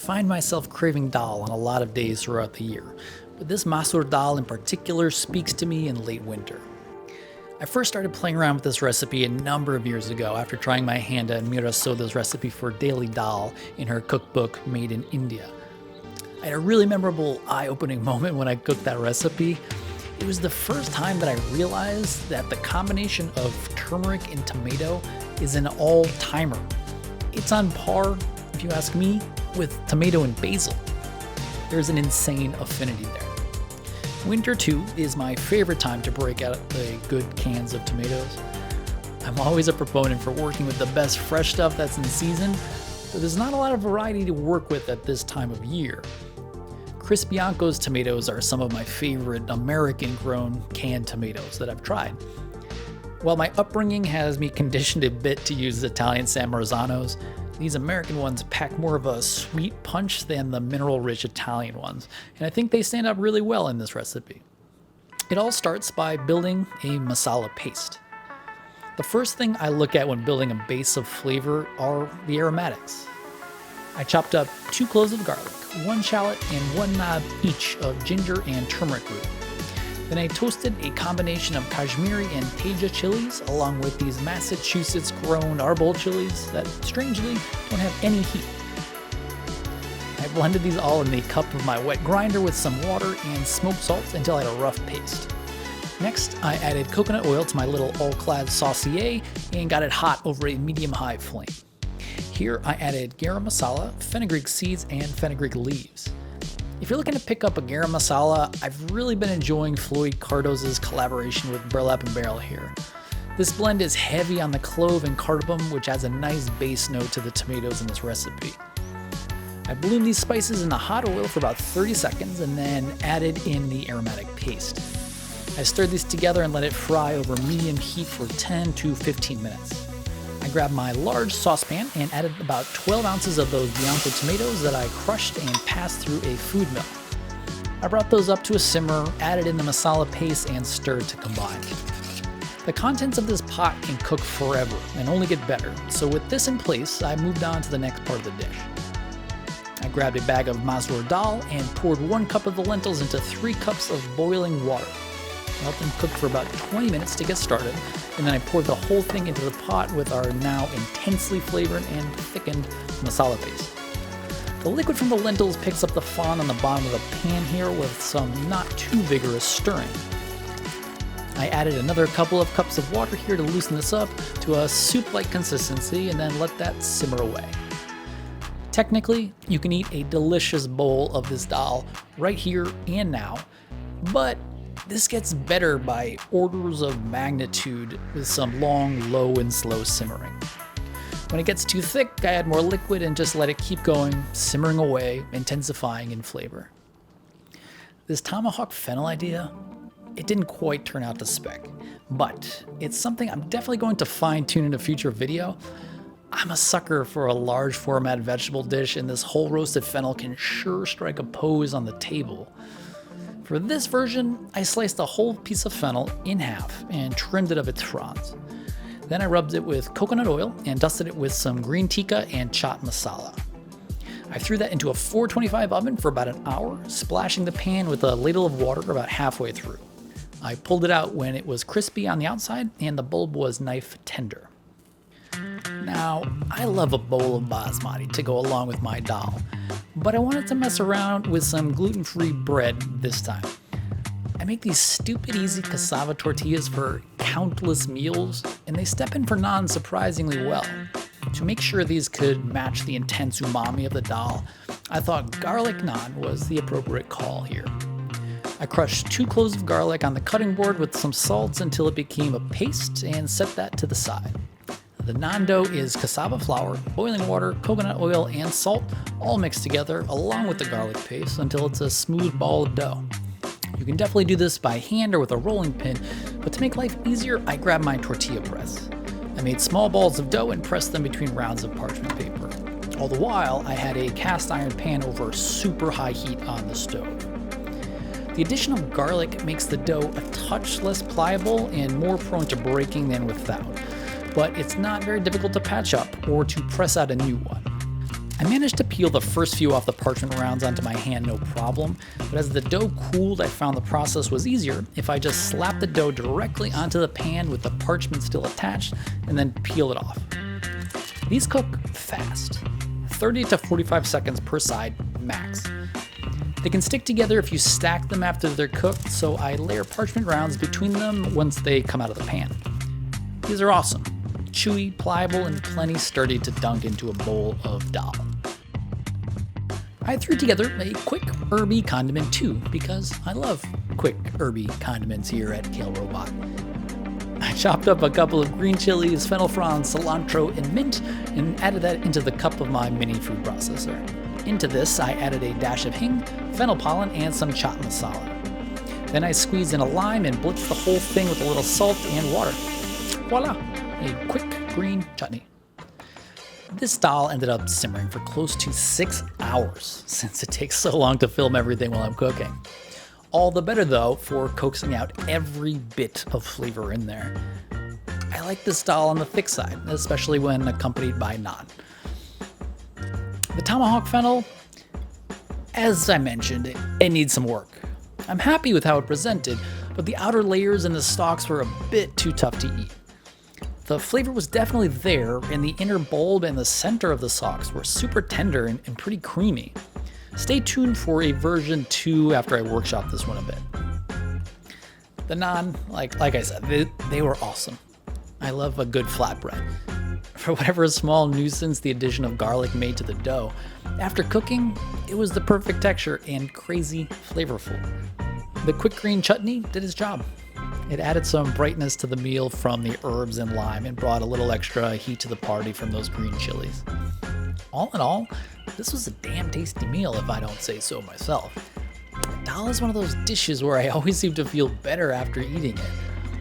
find myself craving dal on a lot of days throughout the year, but this masoor dal in particular speaks to me in late winter. I first started playing around with this recipe a number of years ago after trying my hand at Mira Soda's recipe for daily dal in her cookbook Made in India. I had a really memorable eye-opening moment when I cooked that recipe. It was the first time that I realized that the combination of turmeric and tomato is an all-timer. It's on par, if you ask me, with tomato and basil. There's an insane affinity there. Winter, too, is my favorite time to break out the good cans of tomatoes. I'm always a proponent for working with the best fresh stuff that's in season, but there's not a lot of variety to work with at this time of year. Chris Bianco's tomatoes are some of my favorite American-grown canned tomatoes that I've tried. While my upbringing has me conditioned a bit to use Italian San Marzanos, these American ones pack more of a sweet punch than the mineral-rich Italian ones, and I think they stand up really well in this recipe. It all starts by building a masala paste. The first thing I look at when building a base of flavor are the aromatics. I chopped up 2 cloves of garlic, 1 shallot, and 1 knob each of ginger and turmeric root. Then I toasted a combination of Kashmiri and Teja chilies along with these Massachusetts-grown arbol chilies that strangely don't have any heat. I blended these all in the cup of my wet grinder with some water and smoked salt until I had a rough paste. Next, I added coconut oil to my little all-clad saucier and got it hot over a medium-high flame. Here I added garam masala, fenugreek seeds, and fenugreek leaves. If you're looking to pick up a garam masala, I've really been enjoying Floyd Cardoz's collaboration with Burlap & Barrel here. This blend is heavy on the clove and cardamom, which adds a nice base note to the tomatoes in this recipe. I bloomed these spices in the hot oil for about 30 seconds and then added in the aromatic paste. I stirred these together and let it fry over medium heat for 10 to 15 minutes. I grabbed my large saucepan and added about 12 ounces of those Bianco tomatoes that I crushed and passed through a food mill. I brought those up to a simmer, added in the masala paste, and stirred to combine. The contents of this pot can cook forever and only get better, so with this in place, I moved on to the next part of the dish. I grabbed a bag of masoor dal and poured 1 cup of the lentils into 3 cups of boiling water. I let them cook for about 20 minutes to get started, and then I poured the whole thing into the pot with our now intensely flavored and thickened masala paste. The liquid from the lentils picks up the fond on the bottom of the pan here with some not too vigorous stirring. I added another couple of cups of water here to loosen this up to a soup-like consistency and then let that simmer away. Technically, you can eat a delicious bowl of this dal right here and now, but this gets better by orders of magnitude with some long, low, and slow simmering. When it gets too thick, I add more liquid and just let it keep going, simmering away, intensifying in flavor. This TOMAHAWK fennel idea, it didn't quite turn out to spec, but it's something I'm definitely going to fine-tune in a future video. I'm a sucker for a large format vegetable dish, and this whole roasted fennel can sure strike a pose on the table. For this version, I sliced a whole piece of fennel in half and trimmed it of its fronds. Then I rubbed it with coconut oil and dusted it with some green tikka and chaat masala. I threw that into a 425 oven for about an hour, splashing the pan with a ladle of water about halfway through. I pulled it out when it was crispy on the outside and the bulb was knife tender. Now, I love a bowl of basmati to go along with my dal, but I wanted to mess around with some gluten-free bread this time. I make these stupid easy cassava tortillas for countless meals, and they step in for naan surprisingly well. To make sure these could match the intense umami of the dal, I thought garlic naan was the appropriate call here. I crushed 2 cloves of garlic on the cutting board with some salt until it became a paste and set that to the side. The naan dough is cassava flour, boiling water, coconut oil, and salt all mixed together along with the garlic paste until it's a smooth ball of dough. You can definitely do this by hand or with a rolling pin, but to make life easier, I grabbed my tortilla press. I made small balls of dough and pressed them between rounds of parchment paper. All the while, I had a cast iron pan over super high heat on the stove. The addition of garlic makes the dough a touch less pliable and more prone to breaking than without, but it's not very difficult to patch up or to press out a new one. I managed to peel the first few off the parchment rounds onto my hand no problem, but as the dough cooled, I found the process was easier if I just slapped the dough directly onto the pan with the parchment still attached and then peel it off. These cook fast, 30 to 45 seconds per side max. They can stick together if you stack them after they're cooked, so I layer parchment rounds between them once they come out of the pan. These are awesome, chewy, pliable, and plenty sturdy to dunk into a bowl of dal. I threw together a quick herby condiment too, because I love quick herby condiments here at KALE Robot. I chopped up a couple of green chilies, fennel fronds, cilantro, and mint, and added that into the cup of my mini food processor. Into this, I added a dash of hing, fennel pollen, and some chaat masala. Then I squeezed in a lime and blitzed the whole thing with a little salt and water. Voila! A quick green chutney. This dal ended up simmering for close to 6 hours, since it takes so long to film everything while I'm cooking. All the better though for coaxing out every bit of flavor in there. I like this dal on the thick side, especially when accompanied by naan. The tomahawk fennel, as I mentioned, it needs some work. I'm happy with how it presented, but the outer layers and the stalks were a bit too tough to eat. The flavor was definitely there, and the inner bulb and the center of the stalks were super tender and pretty creamy. Stay tuned for a version 2 after I workshop this one a bit. The naan, like I said, they were awesome. I love a good flatbread. For whatever small nuisance the addition of garlic made to the dough, after cooking, it was the perfect texture and crazy flavorful. The quick green chutney did its job. It added some brightness to the meal from the herbs and lime and brought a little extra heat to the party from those green chilies. All in all, this was a damn tasty meal if I don't say so myself. Dal is one of those dishes where I always seem to feel better after eating it.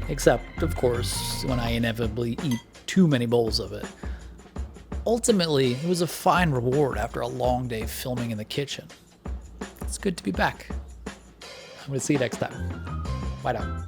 Except, of course, when I inevitably eat too many bowls of it. Ultimately, it was a fine reward after a long day filming in the kitchen. It's good to be back. I'm going to see you next time. Bye now.